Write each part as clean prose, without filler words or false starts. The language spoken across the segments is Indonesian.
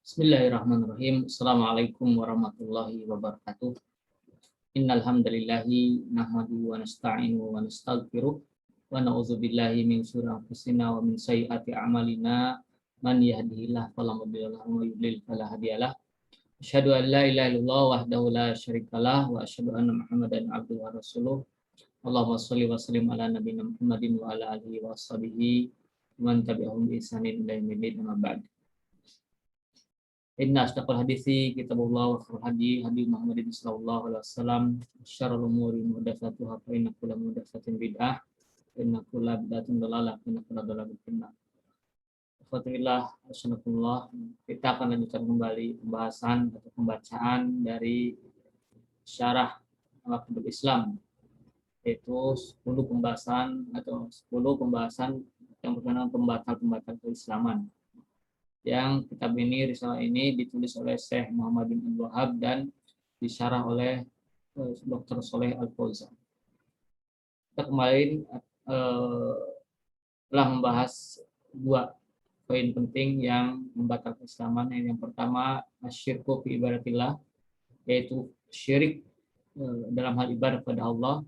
Bismillahirrahmanirrahim. Assalamualaikum warahmatullahi wabarakatuh. Innal hamdalillahi nahmaduhu wa nasta'inuhu wa nastaghfiruh wa na'udzubillahi min syururi anfusina wa min sayyiati a'malina. Man yahdihillahu fala mudilla lahu wa yudlil fala hadiyalah. Asyhadu an la ilaha illallah wahdahu la syarikalah wa asyhadu anna Muhammadan abduhu wa rasuluh. Allahumma shalli wa sallim ala nabiyina Muhammadin wa ala alihi wa sahbihi man tabi'ahum bi ihsanin ila yaumil amma ba'd. Inna asdaqal hadisi kitabullah wa khairul hadi hadi Muhammadin sallallahu alaihi wasallam, syarrul umuri muhdatsatuha fa inna kulla muhdatsatin bid'ah wa inna kulla bid'atin dhalalah wa inna kulla dhalalatin finnar. Alhamdulillah, assalamualaikum. Kita akan lanjutkan kembali pembahasan atau pembacaan dari syarah Al-Aqidul Islam, yaitu 10 pembahasan yang berkenaan pembatal-pembatal keislaman. Yang kitab ini, risalah ini ditulis oleh Syekh Muhammad bin Abdul Wahab dan disyarah oleh Dr. Shalih Al-Fauzan. Kita kemarin telah membahas 2 poin penting yang membatalkan keislaman. Yang pertama, asyirku fi ibadatillah, yaitu syirik dalam hal ibadah kepada Allah.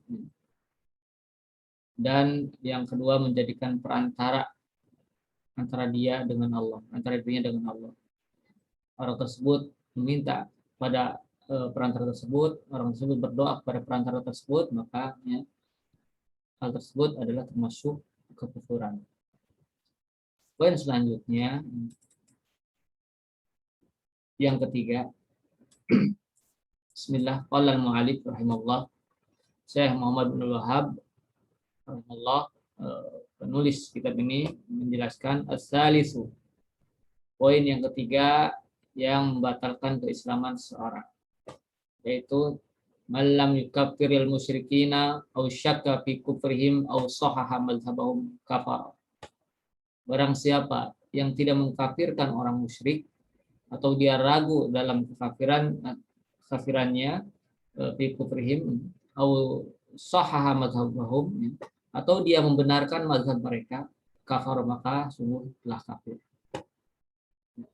Dan yang kedua, menjadikan perantara antara dia dengan Allah, antara dirinya dengan Allah. Orang tersebut meminta pada perantara tersebut, orang tersebut berdoa kepada perantara tersebut, maka hal tersebut adalah termasuk kekufuran. Poin selanjutnya, yang ketiga, Bismillah, qala al-mu'allif rahimahullah, Syekh Muhammad bin Abdul Wahab rahimahullah, penulis kitab ini menjelaskan as-salisu, poin yang ketiga yang membatalkan keislaman seseorang, yaitu malam yukaffiril musyrikina aw syakka fi kufrihim aw sahaha madhhabahum kafar. Barang siapa yang tidak mengkafirkan orang musyrik atau dia ragu dalam kafirannya fi kufrihim aw sahaha madhhabahum, atau dia membenarkan mazhab mereka, kafar, maka sungguh telah kafir.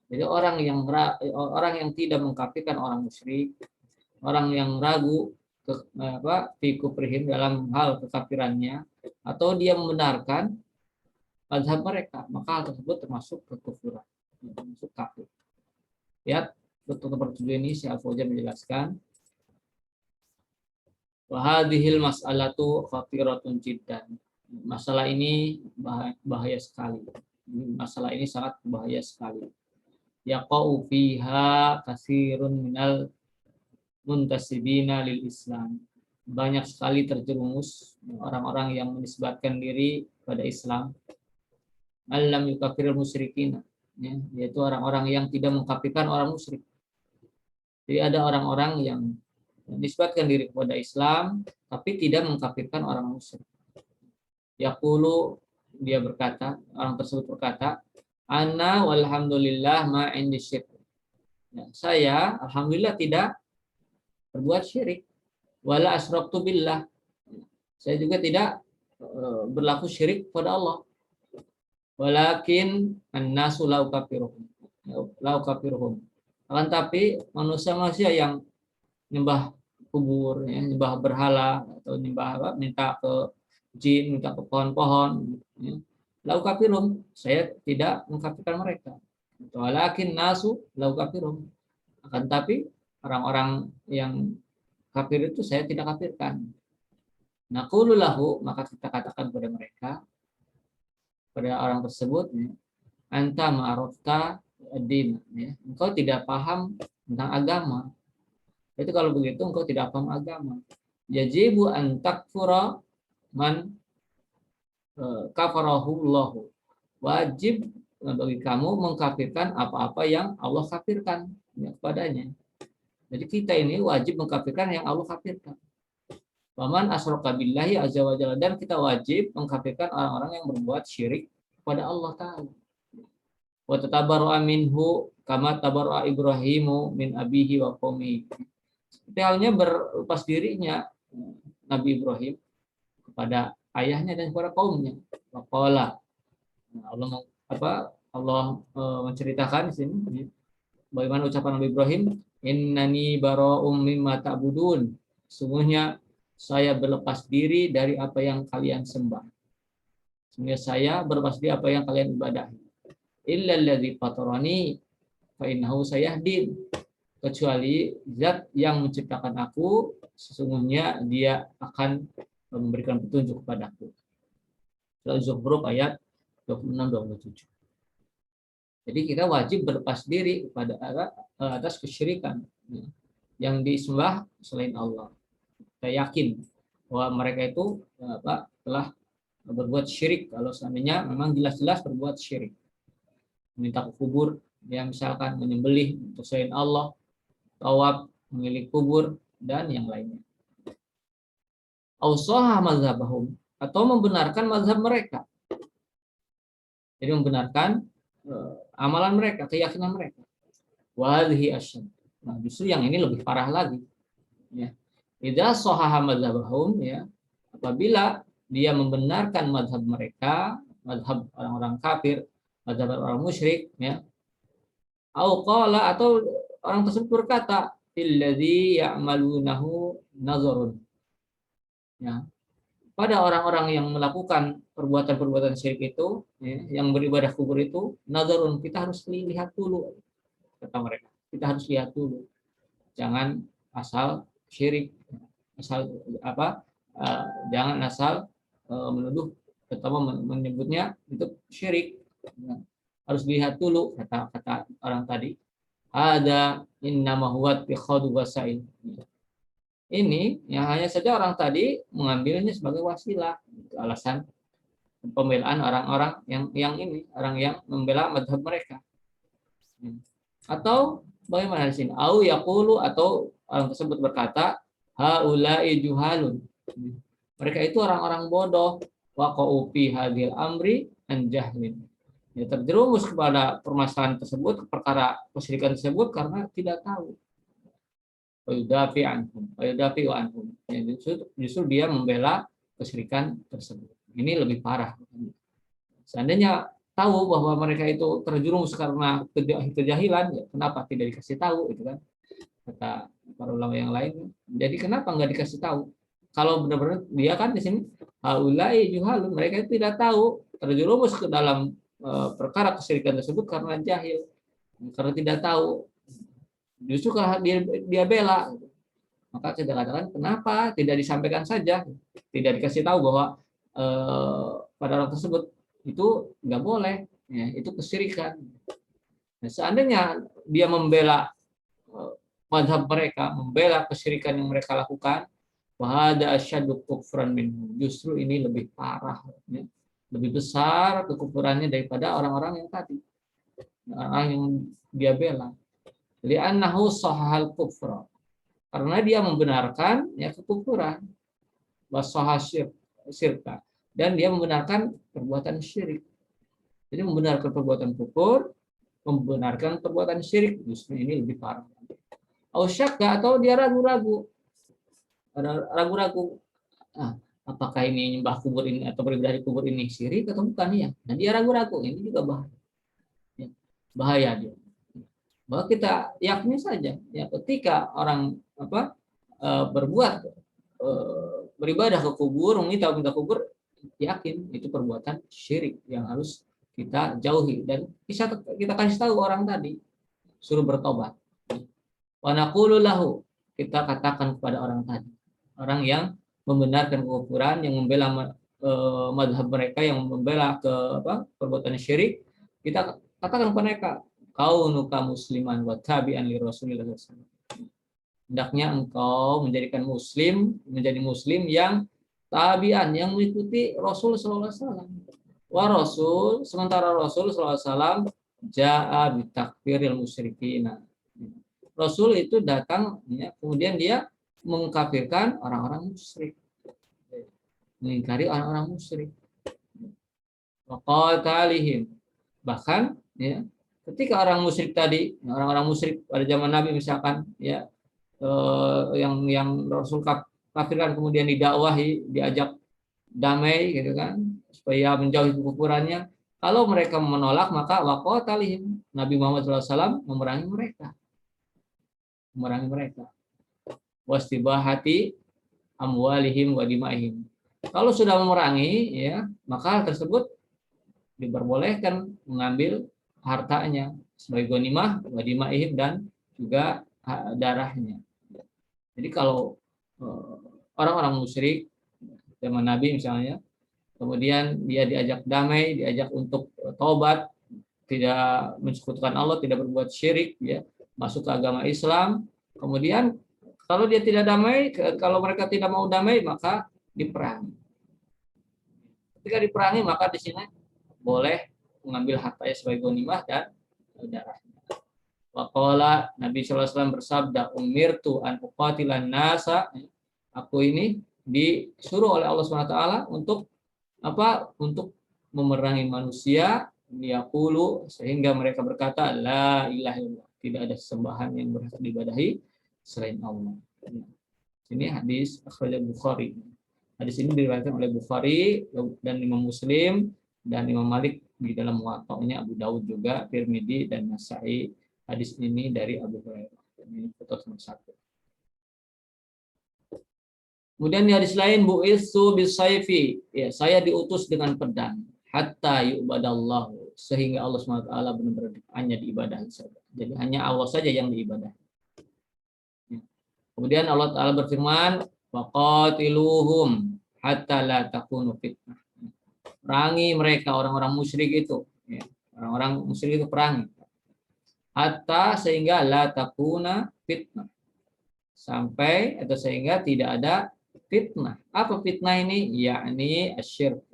Jadi orang yang tidak mengkafirkan orang musyrik, orang yang ragu fi kufrihim dalam hal kekafirannya, atau dia membenarkan mazhab mereka, maka hal tersebut termasuk kekufuran, termasuk kafir. Lihat untuk nomor 7 ini Syekh Al-Fauzan menjelaskan, wahadhil mas'alatu khatiratun jiddan. Masalah ini bahaya sekali. Masalah ini sangat bahaya sekali. Yaqau fiha katsirun minal muntasibina lil Islam. Banyak sekali terjerumus orang-orang yang menisbatkan diri pada Islam. Alam yukafirul musyrikin, yaitu orang-orang yang tidak mengkafirkan orang musyrik. Jadi ada orang-orang yang menisbatkan diri kepada Islam tapi tidak mengkafirkan orang musyrik. Yaqulu, dia berkata, orang tersebut berkata, ana walhamdulillah ma indi syirk. Saya alhamdulillah tidak berbuat syirik. Wala asraktu billah. Saya juga tidak berlaku syirik kepada Allah. Walakin annasu lau kafiruhum. Akan tapi manusia-manusia yang nyembah kubur, nyembah berhala, atau nyembah minta ke jin, minta ke pohon-pohon, lau kafirum, saya tidak mengkafirkan mereka. Walakin nasu lau kafirum, akan tapi orang-orang yang kafir itu saya tidak kafirkan. Naqulu lahu, maka kita katakan kepada mereka, pada orang tersebut, anta ma'arafta ad-din, engkau tidak paham tentang agama. Itu kalau begitu engkau tidak paham agama. Yajibu an takfura man kafarahullahu. Wajib bagi kamu mengkafirkan apa-apa yang Allah kafirkan kepadanya. Jadi kita ini wajib mengkafirkan yang Allah kafirkan. Waman asyraka billahi azza wa jalla, dan kita wajib mengkafirkan orang-orang yang berbuat syirik kepada Allah Ta'ala. Wa tatabarra'a minhu kama tabarra'a Ibrahimu min abihi wa qaumihi. Seperti halnya berlepas dirinya Nabi Ibrahim kepada ayahnya dan kepada kaumnya. Waqala. Allah menceritakan di sini, Bagaimana ucapan Nabi Ibrahim? Innani bara'um mimma ta'budun. Sungguhnya saya berlepas diri dari apa yang kalian sembah. Sungguhnya saya berlepas diri apa yang kalian ibadahi. Illa alladzi fatarani fa innahu sayahdin. Kecuali zat yang menciptakan aku, sesungguhnya dia akan memberikan petunjuk kepadaku. Surah Zukhruf ayat 26-27. Jadi kita wajib berlepas diri kepada atas kesyirikan yang disembah selain Allah. Kita yakin bahwa mereka itu telah berbuat syirik kalau seandainya memang jelas-jelas berbuat syirik. Minta ke kubur, yang misalkan menyembelih untuk selain Allah, tawaf, memilih kubur, dan yang lainnya. Ausaha mazhabahum, atau membenarkan mazhab mereka. Jadi membenarkan amalan mereka, keyakinan mereka. Wadhi asyad. Nah, justru yang ini lebih parah lagi. Ya. Idza sahaha mazhabahum, ya, apabila dia membenarkan mazhab mereka, mazhab orang-orang kafir, mazhab orang musyrik, ya. Au qala, atau orang tersebut berkata, illadzi ya'malunahu nazarun. Ya. Pada orang-orang yang melakukan perbuatan-perbuatan syirik itu, ya, yang beribadah kubur itu, nazarun, kita harus lihat dulu, kata mereka. Kita harus lihat dulu. Jangan asal syirik, asal jangan asal menuduh atau menyebutnya itu syirik. Ya. Harus dilihat dulu, kata orang tadi. Ada innama huwa ittikhadhu wasail. Ini yang hanya saja orang tadi mengambilnya sebagai wasilah. Itu alasan pembelaan orang-orang yang ini, orang yang membela mazhab mereka. Atau bagaimana di sini? Au yaqulu, atau orang tersebut berkata, haula'i juhalun. Mereka itu orang-orang bodoh. Waqa'u fi hadhil amri an jahlin. Ya, terjerumus kepada permasalahan tersebut, perkara kesyirikan tersebut karena tidak tahu. Yudafi anhum. Ya, justru dia membela kesyirikan tersebut. Ini lebih parah. Seandainya tahu bahwa mereka itu terjerumus karena kejahilan, ya, kenapa tidak dikasih tahu, itu kan? Kata para ulama yang lain. Jadi kenapa nggak dikasih tahu? Kalau benar-benar dia kan di sini haulai juhalun, mereka itu tidak tahu, terjerumus ke dalam perkara kesyirikan tersebut karena jahil, karena tidak tahu. Justru kalau dia bela, maka kita katakan kenapa tidak disampaikan saja, tidak dikasih tahu bahwa pada orang tersebut itu nggak boleh, ya, itu kesyirikan. Nah, seandainya dia membela mazhab mereka, membela kesyirikan yang mereka lakukan, wahada asyaddu kufran minhum, justru ini lebih parah, ya, lebih besar kekufurannya daripada orang-orang yang tadi, orang yang dia bela. Li'annahu sahal kufra, karena dia membenarkan, ya, kekufuran, wasahah syirka, dan dia membenarkan perbuatan syirik. Jadi membenarkan perbuatan kufur, membenarkan perbuatan syirik, justru ini lebih parah. Au syakka, atau dia ragu-ragu, apakah ini nyembah kubur ini atau beribadah di kubur ini syirik atau bukan, ya? Nah, dia ragu-ragu, ini juga bahaya. Ya, bahaya dia. Bahwa kita yakini saja, ya, ketika orang berbuat beribadah ke kubur, minta kubur, yakin itu perbuatan syirik yang harus kita jauhi, dan kita kasih tahu orang tadi, suruh bertobat. Wa naqulu lahu, kita katakan kepada orang tadi, orang yang membenarkan kekufuran, yang membela mazhab mereka, yang membela perbuatan syirik, kita katakan kepada mereka, kaunuka musliman wa tabi'an li Rasulillah sallallahu alaihi wasallam. Hendaknya engkau menjadi muslim yang tabi'an, yang mengikuti Rasul sallallahu alaihi wasallam. Wa Rasul, sementara Rasul sallallahu alaihi wasallam jaa bi takfiril musyrikin. Rasul itu datang, ya, kemudian dia mengkafirkan orang-orang musyrik, mengingkari orang-orang musyrik. Wa qatalihim, bahkan, ya, ketika orang musyrik tadi, orang-orang musyrik pada zaman Nabi misalkan, ya, yang Rasul kafirkan, kemudian didakwahi, diajak damai, gitu kan, supaya menjauhi kekufurannya, Kalau mereka menolak, maka waqatalihim. Nabi Muhammad SAW memerangi mereka. Memerangi mereka. Wastibahati amwalihim wa dimaihim. Kalau sudah memerangi, ya, maka hal tersebut diperbolehkan mengambil hartanya sebagai ghanimah, wa dimaihim, dan juga darahnya. Jadi kalau orang-orang musyrik zaman Nabi misalnya, kemudian dia diajak damai, diajak untuk taubat, tidak mensekutukan Allah, tidak berbuat syirik, ya, masuk ke agama Islam. Kemudian kalau dia tidak damai, kalau mereka tidak mau damai, maka diperangi. Ketika diperangi, maka di sini boleh mengambil hartanya sebagai ghanimah dan darahnya. Waqala, Nabi SAW bersabda, umirtu an uqatilan nasa, aku ini disuruh oleh Allah SWT untuk apa? Untuk memerangi manusia, yaqulu, sehingga mereka berkata la ilaha illallah, tidak ada sembahan yang berhak diibadahi selain Allah. Ini hadis akhrajah Bukhari. Hadis ini diriwayatkan oleh Bukhari dan Imam Muslim dan Imam Malik di dalam Muwatta'nya, Abu Daud juga, Tirmidzi dan Nasa'i. Hadis ini dari Abu Hurairah. Ini foto nomor 1. Kemudian di hadis lain, bu'itsu bisayfi, ya, saya diutus dengan pedang, hatta yu'badallahu, sehingga Allah SWT benar-benar hanya diibadahi saja. Jadi hanya Allah saja yang diibadahi. Ya. Kemudian Allah Ta'ala berfirman, waqatiluhum hatta la takunu fitnah. Perangi mereka, orang-orang musyrik itu, ya. Orang-orang musyrik itu perangi. Hatta, sehingga la takuna fitnah. Sampai atau sehingga tidak ada fitnah. Apa fitnah ini? Yakni asyirk.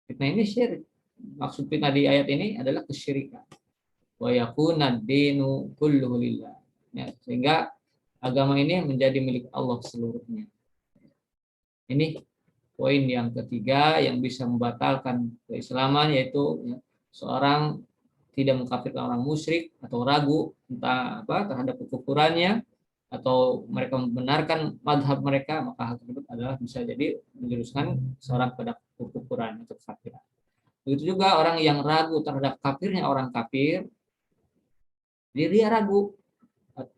Fitnah ini syirik. Maksud fitnah di ayat ini adalah kesyirikan. Wa yakuna ad-dinu kulluhu lillah. Ya, sehingga agama ini menjadi milik Allah seluruhnya. Ini poin yang ketiga yang bisa membatalkan keislaman, yaitu, ya, seorang tidak mengkafirkan orang musyrik atau ragu entah apa terhadap kekufurannya, atau mereka membenarkan madhab mereka, maka hal tersebut adalah bisa jadi menjuruskan seorang pada kekufuran atau kafiran. Begitu juga orang yang ragu terhadap kafirnya orang kafir, dia ragu,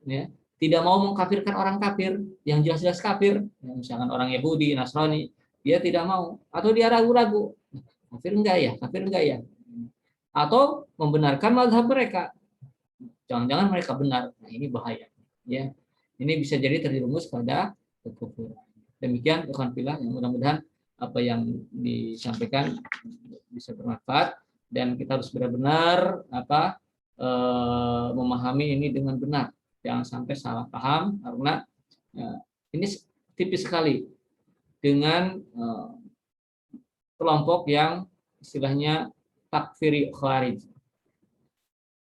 ya, tidak mau mengkafirkan orang kafir yang jelas-jelas kafir, ya, misalkan orang Yahudi, Nasrani, dia tidak mau, atau dia ragu-ragu, kafir enggak ya, atau membenarkan mazhab mereka, jangan-jangan mereka benar. Nah, ini bahaya, ya. Ini bisa jadi terjerumus pada kekufuran. Demikian rekan fillah, yang mudah-mudahan apa yang disampaikan bisa bermanfaat dan kita harus benar-benar memahami ini dengan benar. Jangan sampai salah paham, karena ini tipis sekali dengan kelompok yang istilahnya takfiri kharij.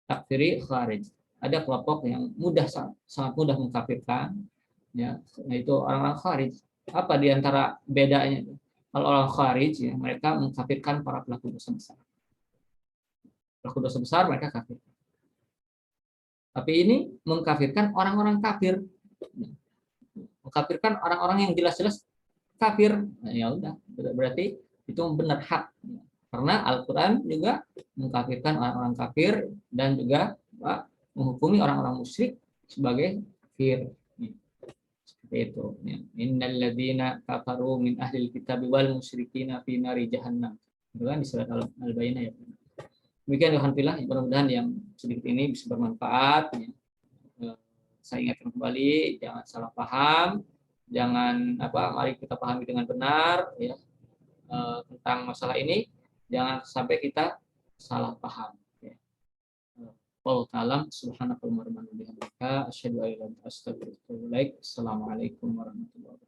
Takfiri kharij. Ada kelompok yang sangat mudah mengkafirkan, ya, yaitu orang-orang kharij. Apa diantara bedanya? Kalau orang kharij, ya, mereka mengkafirkan para pelaku dosa besar. Pelaku dosa besar mereka kafir. Tapi ini mengkafirkan orang-orang kafir, mengkafirkan orang-orang yang jelas-jelas kafir. Nah, ya udah, berarti itu benar hak. Karena Al-Quran juga mengkafirkan orang-orang kafir dan juga menghukumi orang-orang musyrik sebagai kafir. Seperti itu. Innal ladzina kafaru min ahlil kitab wal musyrikina fi nari jahannam. Itu kan di surat Al-Baqarah, ya. Demikian alhamdulillah, mudah-mudahan yang sedikit ini bisa bermanfaat. Saya ingatkan kembali, jangan salah paham, mari kita pahami dengan benar, ya, tentang masalah ini, jangan sampai kita salah paham. Wallahu a'lam. Subhanakallahumma wa bihamdika asyhadu an la ilaha illa anta astaghfiruka wa atubu ilaik. Assalamualaikum warahmatullahi wabarakatuh.